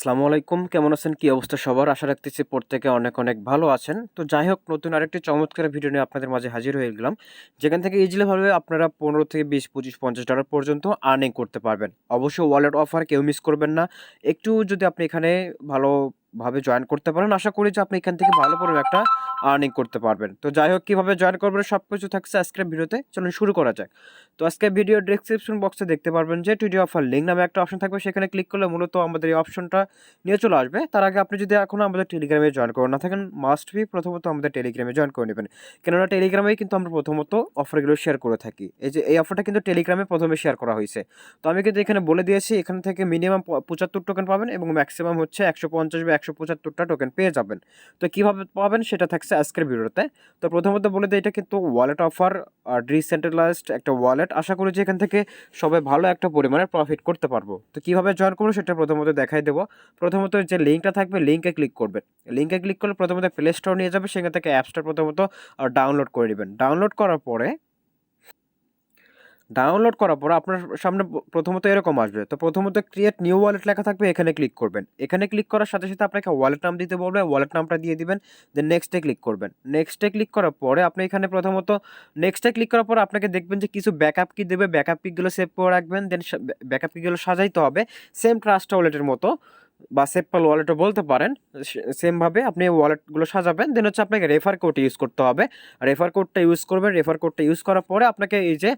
আসসালামু আলাইকুম, কেমন আছেন? কি অবস্থা সবার? আশা রাখতেছি প্রত্যেকে অনেক অনেক ভালো আছেন। তো যাই হোক, নতুন আরেকটি চমৎকার ভিডিও নিয়ে আপনাদের মাঝে হাজির হয়ে গেলাম, যেখান থেকে ইজিলি ভাবে আপনারা 15 থেকে 20, 25, $50 পর্যন্ত আর্নিং করতে পারবেন। অবশ্যই ওয়ালেট অফার কেউ মিস করবেন না। একটু যদি আপনি এখানে ভালোভাবে জয়েন করতে পারেন, আশা করি যে আপনি এখান থেকে ভালো পরিমাণ একটা আর্নিং করতে পারবেন। তো যাই হোক, কিভাবে জয়েন করবেন সবকিছু থাকছে আজকের ভিডিওতে। চলুন শুরু করা যাক। তো আজকে ভিডিও ডেসক্রিপশন বক্সে দেখতে পারবেন যে টুডে অফার লিঙ্ক নামে একটা অপশন থাকবে, সেখানে ক্লিক করলে মূলত আমাদের এই অপশনটা নিয়ে চলে আসবে। তার আগে আপনি যদি এখনও আমাদের টেলিগ্রামে জয়েন করে না থাকেন, মাস্ট বি প্রথমত আমাদের টেলিগ্রামে জয়েন করে নেবেন। কেননা টেলিগ্রামেই কিন্তু আমরা প্রথমত অফারগুলো শেয়ার করে থাকি। এই অফারটা কিন্তু টেলিগ্রামে প্রথমে শেয়ার করা হয়েছে। তো আমি কিন্তু এখানে বলে দিয়েছি, এখান থেকে মিনিমাম 75 টোকেন পাবেন এবং ম্যাক্সিমাম হচ্ছে 150 বা 175টা টোকেন পেয়ে যাবেন। তো কীভাবে পাবেন সেটা থাকছে আজকের ভিডিওতে। তো প্রথমত বলে দিই, এটা কিন্তু ওয়ালেট অফার, ডিসেন্ট্রালাইজড একটা ওয়ালেট। আশা করি যে এখান থেকে সবাই ভালো একটা পরিমাণে প্রফিট করতে পারবো। তো কীভাবে জয়েন করবো সেটা প্রথমত দেখাই দেবো। প্রথমত যে লিঙ্কটা থাকবে, লিঙ্কে ক্লিক করবেন। লিঙ্কে ক্লিক করলে প্রথমত প্লে স্টোর নিয়ে যাবে, সেখান থেকে অ্যাপসটা প্রথমত ডাউনলোড করে নেবেন। ডাউনলোড করার পরে আপনার সামনে প্রথমত এরকম আসবে। তো প্রথমত ক্রিয়েট নিউ ওয়ালেট লেখা থাকবে, এখানে ক্লিক করবেন। এখানে ক্লিক করার সাথে সাথে আপনাকে ওয়ালেট নাম দিতে বলবে, ওয়ালেট নামটা দিয়ে দিবেন। দেন নেক্সটে ক্লিক করবেন। নেক্সটে ক্লিক করার পরে আপনি এখানে প্রথমত নেক্সটে ক্লিক করার পরে আপনাকে দেখবেন যে কিছু ব্যাকআপ কি দেবে, ব্যাকআপ কিগুলো সেভ করে রাখবেন। দেন ব্যাকআপ কিগুলো সাজাইতে হবে সেম ট্রাস্ট ওয়ালেটের মতো বা সেপপাল ওয়ালেটও বলতে পারেন। সেমভাবে আপনি ওয়ালেটগুলো সাজাবেন। দেন হচ্ছে আপনাকে রেফার কোড ইউজ করতে হবে। রেফার কোডটা ইউজ করবেন। রেফার কোডটা ইউজ করার পরে আপনাকে এই যে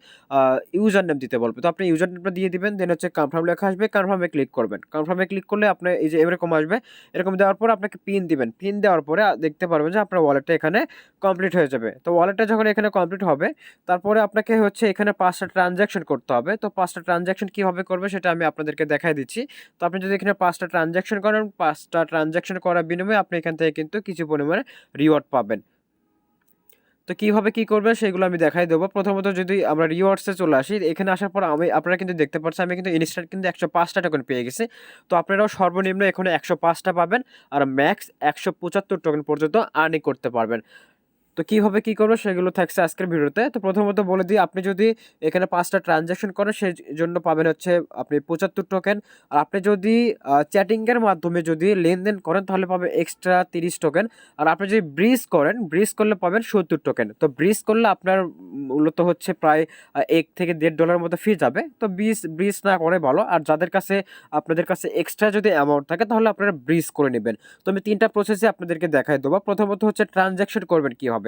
ইউজার নেম দিতে বলবে, তো আপনি ইউজার নেমটা দিয়ে দিবেন। দেন হচ্ছে কনফার্ম লেখা আসবে, কনফার্মে ক্লিক করবেন। কনফার্মে ক্লিক করলে আপনি এই যে এরকম আসবে। এরকম দেওয়ার পরে আপনাকে পিন দিবেন। পিন দেওয়ার পরে দেখতে পারবেন যে আপনার ওয়ালেটটা এখানে কমপ্লিট হয়ে যাবে। তো ওয়ালেটটা যখন এখানে কমপ্লিট হবে, তারপরে আপনাকে হচ্ছে এখানে 5টা ট্রানজ্যাকশন করতে হবে। তো 5টা ট্রানজ্যাকশন কীভাবে করবে সেটা আমি আপনাদেরকে দেখাই দিচ্ছি। তো আপনি যদি এখানে 5টা ট্রানজ্যাকশন করেন, 5টা ট্রানজ্যাকশন করার বিনিময়ে আপনি এখান থেকে কিন্তু কিছু পরিমাণে রিওয়ার্ড পাবেন। তো কীভাবে কী করবেন সেগুলো আমি দেখাই দেবো। প্রথমত যদি আমরা রিওয়ার্ডসে চলে আসি, এখানে আসার পর আপনারা কিন্তু দেখতে পাচ্ছেন আমি কিন্তু ইনস্ট্যান্ট কিন্তু 105টা টোকেন পেয়ে গেছি। তো আপনারাও সর্বনিম্ন এখানে 105টা পাবেন, আর ম্যাক্স 175 টোকেন পর্যন্ত আর্নিং করতে পারবেন। তো কীভাবে কী করবো সেগুলো থাকছে আজকের ভিডিওতে। তো প্রথমত বলে দিই, আপনি যদি এখানে 5টা ট্রানজ্যাকশন করেন সেই জন্য পাবেন হচ্ছে আপনি 75 টোকেন। আর আপনি যদি চ্যাটিংয়ের মাধ্যমে যদি লেনদেন করেন তাহলে পাবেন এক্সট্রা 30 টোকেন। আর আপনি যদি ব্রিজ করেন, ব্রিজ করলে পাবেন 70 টোকেন। তো ব্রিজ করলে আপনার মূলত হচ্ছে প্রায় $1 থেকে $1.5 মতো ফি যাবে। তো ব্রিজ না করে ভালো। আর আপনাদের কাছে এক্সট্রা যদি অ্যামাউন্ট থাকে তাহলে আপনারা ব্রিজ করে নেবেন। তো আমি 3টা প্রসেসে আপনাদেরকে দেখাই দেবো। প্রথমত হচ্ছে ট্রানজ্যাকশন করবেন কীভাবে।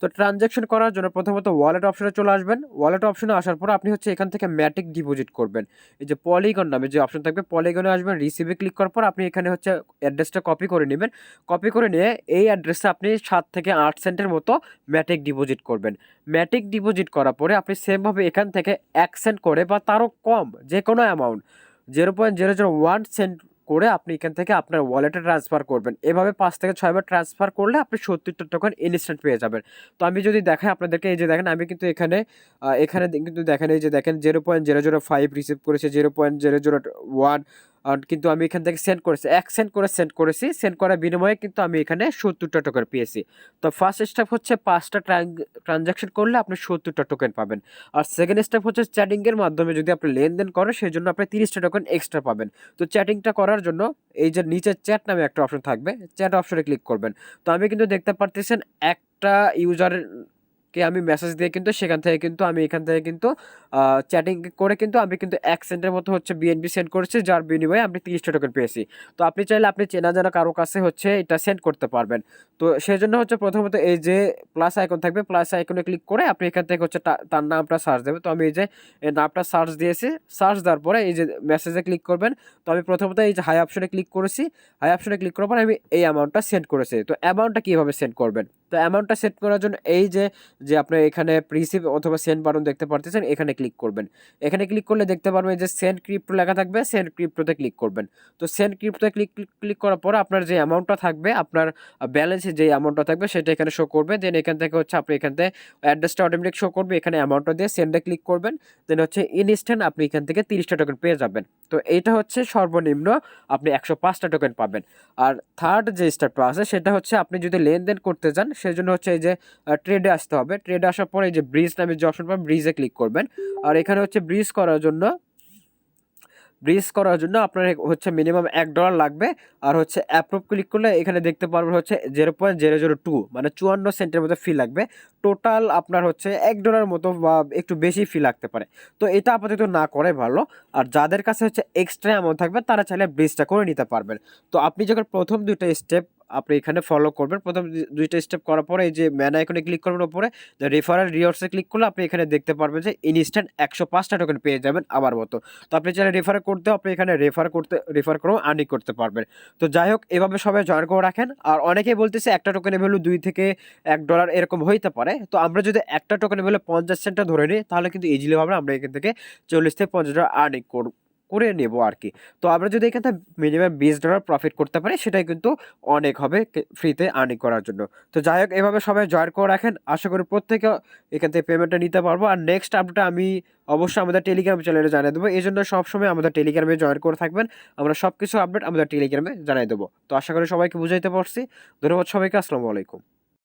তো ট্রানজ্যাকশন করার জন্য প্রথমত ওয়ালেট অপশনে চলে আসবেন। ওয়ালেট অপশনে আসার পর আপনি হচ্ছে এখান থেকে ম্যাটিক ডিপোজিট করবেন। এই যে পলিগন নামে যে অপশন থাকবে, পলিগনে আসবেন। রিসিভে ক্লিক করার পর আপনি এখানে হচ্ছে অ্যাড্রেসটা কপি করে নেবেন। কপি করে নিয়ে এই অ্যাড্রেসে আপনি 7 থেকে 8 সেন্টের মতো ম্যাটিক ডিপোজিট করবেন। ম্যাটিক ডিপোজিট করার পরে আপনি সেমভাবে এখান থেকে 1 সেন্ট করে বা তারও কম যে কোনো অ্যামাউন্ট 0.001 সেন্ট করে আপনি এখান থেকে আপনার ওয়ালেটে ট্রান্সফার করবেন। এভাবে 5 থেকে 6 বার ট্রান্সফার করলে আপনি 70টা টোকেন ইনস্ট্যান্ট পেয়ে যাবেন। তো আমি যদি দেখাই আপনাদেরকে, এই যে দেখেন আমি কিন্তু এখানে কিন্তু দেখেন, এই যে দেখেন 0.005 রিসিভ করেছে, 0.001 কিন্তু আমি এখান থেকে সেন্ড করেছি, 1 সেন্ট করে সেন্ড করেছি। সেন্ড করার বিনিময়ে কিন্তু আমি এখানে 70টা টোকেন পেয়েছি। তো ফার্স্ট স্টেপ হচ্ছে 5টা ট্রানজ্যাকশন করলে আপনি 70টা টোকেন পাবেন। আর সেকেন্ড স্টেপ হচ্ছে চ্যাটিংয়ের মাধ্যমে যদি আপনি লেনদেন করেন সেই জন্য আপনি 30টা টোকেন এক্সট্রা পাবেন। তো চ্যাটিংটা করার জন্য এই যে নিচে চ্যাট নামে একটা অপশন থাকবে, চ্যাট অপশনে ক্লিক করবেন। তো আমি কিন্তু দেখতে পারতেছেন একটা ইউজারের কে আমি মেসেজ দিয়ে কিন্তু সেখান থেকে কিন্তু আমি এখান থেকে কিন্তু চ্যাটিং করে কিন্তু আমি কিন্তু 1 সেন্টের মতো হচ্ছে বিএনবি সেন্ড করেছি, যার বিনিময়ে আমি 30টা টোকেন পেয়েছি। তো আপনি চাইলে আপনি চেনা জানা কারো কাছে হচ্ছে এটা সেন্ড করতে পারবেন। তো সেই জন্য হচ্ছে প্রথমত এই যে প্লাস আইকন থাকবে, প্লাস আইকনে ক্লিক করে আপনি এখান থেকে হচ্ছে তার নামটা সার্চ দেবে। তো আমি এই যে নামটা সার্চ দিয়েছি, সার্চ দেওয়ার পরে এই যে মেসেজে ক্লিক করবেন। তো আমি প্রথমত এই যে হাই অপশনে ক্লিক করেছি, হাই অপশনে ক্লিক করার পর আমি এই অ্যামাউন্টটা সেন্ড করেছি। তো অ্যামাউন্টটা কীভাবে সেন্ড করবেন? তো অ্যামাউন্টটা সেন্ড করার জন্য এই যে আপনি এখানে রিসিভ অথবা সেন্ড বাটন দেখতে পারতেছেন, এখানে ক্লিক করবেন। এখানে ক্লিক করলে দেখতে পারবেন যে সেন্ড ক্রিপ্টো লেখা থাকবে, সেন্ড ক্রিপ্টোতে ক্লিক করবেন। তো সেন্ড ক্রিপ্টোতে ক্লিক করার পর আপনার যে অ্যামাউন্টটা থাকবে, আপনার ব্যালেন্সে যে অ্যামাউন্টটা থাকবে সেটা এখানে শো করবে। দেন এখান থেকে হচ্ছে আপনি এখান থেকে অ্যাড্রেসটা অটোমেটিক শো করবে, এখানে অ্যামাউন্টটা দিয়ে সেন্ডে ক্লিক করবেন। দেন হচ্ছে ইনস্ট্যান্ট আপনি এখান থেকে 30টা টোকেন পেয়ে যাবেন। তো এইটা হচ্ছে সর্বনিম্ন আপনি 105টা টোকেন পাবেন। আর থার্ড যে স্টেপটা আছে সেটা হচ্ছে আপনি যদি লেনদেন করতে চান সেজন্য হচ্ছে এই যে ট্রেডে আসতে হবে। ট্রেডে আসার পরে এই যে ব্রিজ নামে যে অপশন পাবেন, ব্রিজে ক্লিক করবেন। আর এখানে হচ্ছে ব্রিজ করার জন্য ব্রিজ করার জন্য আপনার হচ্ছে মিনিমাম $1 লাগবে। আর হচ্ছে অ্যাপ্রুভ ক্লিক করলে এখানে দেখতে পারবেন হচ্ছে 0.002 মানে 54 সেন্টের মতো ফি লাগবে। টোটাল আপনার হচ্ছে $1 মতো বা একটু বেশি ফি লাগতে পারে। তো এটা আপাতত না করে ভালো। আর যাদের কাছে হচ্ছে এক্সট্রা অ্যামাউন্ট থাকবে তারা চাইলে ব্রিজটা করে নিতে পারবেন। তো আপনি যখন প্রথম দুইটা স্টেপ আপনি এখানে ফলো করবেন, প্রথম দুইটা স্টেপ করার পরে এই যে ম্যান আইকনে ক্লিক করবেন উপরে, রেফারেল রিওয়ার্ডসে ক্লিক করলে আপনি এখানে দেখতে পারবেন যে ইনস্ট্যান্ট 105টা টোকেন পেয়ে যাবেন আমার মতো। তো আপনি চাইলে রেফার করতে আপনি এখানে রেফার করেও আর্নিং করতে পারবেন। তো যাই হোক, এভাবে সবাই জয়েন করে রাখেন। আর অনেকেই বলতেছে একটা টোকেনের ভ্যালু $2 থেকে $1 এরকম হইতে পারে। তো আমরা যদি একটা টোকেনের ভ্যালু 50 সেন্টটা ধরে নিই তাহলে কিন্তু ইজিলি ভাবে আমরা এখান থেকে 40 থেকে $50 আর্নিং করে নেবো আর কি। তো আমরা যদি এখান থেকে মিনিমাম $20 প্রফিট করতে পারি সেটাই কিন্তু অনেক হবে ফ্রিতে আর্নিং করার জন্য। তো যাই হোক, এভাবে সবাই জয়েন করে রাখেন, আশা করি প্রত্যেকে এখান থেকে পেমেন্টটা নিতে পারবো। আর নেক্সট আপডেট আমি অবশ্যই আমাদের টেলিগ্রাম চ্যানেলে জানিয়ে দেবো, এই জন্য সবসময় আমাদের টেলিগ্রামে জয়েন করে থাকবেন। আমরা সব কিছু আপডেট আমাদের টেলিগ্রামে জানিয়ে দেবো। তো আশা করি সবাইকে বুঝাইতে পারছি। ধন্যবাদ সবাইকে, আসসালামু আলাইকুম।